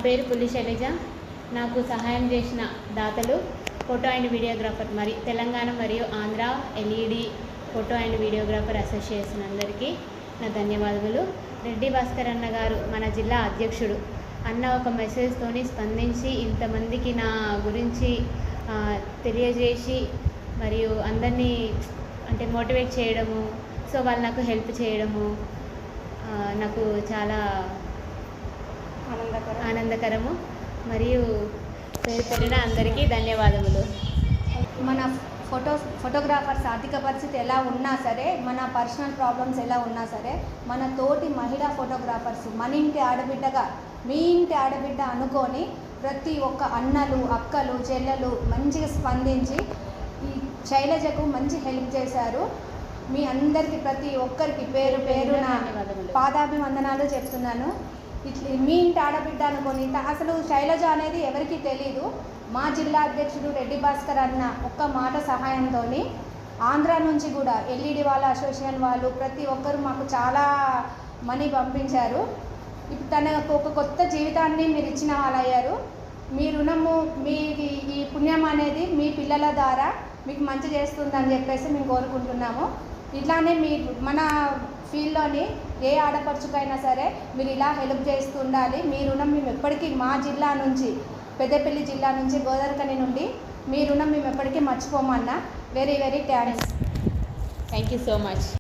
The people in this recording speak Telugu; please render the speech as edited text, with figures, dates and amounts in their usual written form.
పేరు పులి శైలజ. నాకు సహాయం చేసిన దాతలు ఫోటో అండ్ వీడియోగ్రాఫర్ తెలంగాణ మరియు Andhra LED photo and videographer association అందరికీ నా ధన్యవాదాలు. రెడ్డి భాస్కర్ అన్న గారు మన జిల్లా అధ్యక్షుడు. అన్న ఒక మెసేజ్తోని స్పందించి ఇంతమందికి నా గురించి తెలియజేసి మరియు అందరినీ మోటివేట్ చేయడము, సో వాళ్ళు నాకు హెల్ప్ చేయడము నాకు చాలా ఆనందకరము. మరియు పేరు పేరున అందరికీ ధన్యవాదములు. మన ఫోటోగ్రాఫర్స్ ఆర్థిక పరిస్థితి ఎలా ఉన్నా సరే, మన పర్సనల్ ప్రాబ్లమ్స్ ఎలా ఉన్నా సరే, మన తోటి మహిళా ఫోటోగ్రాఫర్స్ మన ఇంటి ఆడబిడ్డగా మీ ఇంటి ఆడబిడ్డ అనుకొని ప్రతి ఒక్క అన్నలు, అక్కలు, చెల్లెలు మంచిగా స్పందించి ఈ శైలజకు మంచి హెల్ప్ చేశారు. మీ అందరికీ ప్రతి ఒక్కరికి పేరు పేరున పాదాభివందనాలు చెప్తున్నాను. మీ ఇంటి ఆడబిడ్డ అనుకొని అసలు శైలజ అనేది ఎవరికీ తెలీదు. మా జిల్లా అధ్యక్షుడు రెడ్డి భాస్కర్ అన్న ఒక్క మాట సహాయంతో ఆంధ్ర నుంచి కూడా ఎల్ఈడి వాళ్ళ అసోసియేషన్ వాళ్ళు ప్రతి ఒక్కరు మాకు చాలా మనీ పంపించారు. ఇప్పుడు తనకు ఒక కొత్త జీవితాన్ని మీరు ఇచ్చిన వాళ్ళు అయ్యారు. మీ రుణము, మీ ఈ పుణ్యం అనేది మీ పిల్లల ద్వారా మీకు మంచి చేస్తుందని చెప్పేసి మేము కోరుకుంటున్నాము. ఇట్లానే మీరు మన ఫీల్డ్లోని ఏ ఆడపడుచుకైనా సరే మీరు ఇలా హెల్ప్ చేస్తూ ఉండాలి. మీ రుణం మేము ఎప్పటికీ మా జిల్లా నుంచి, పెద్దపల్లి జిల్లా నుంచి, గోదావరిఖని నుండి మీ రుణం మేము ఎప్పటికీ మర్చిపోమన్నా. Very very thanks. Thank you so much.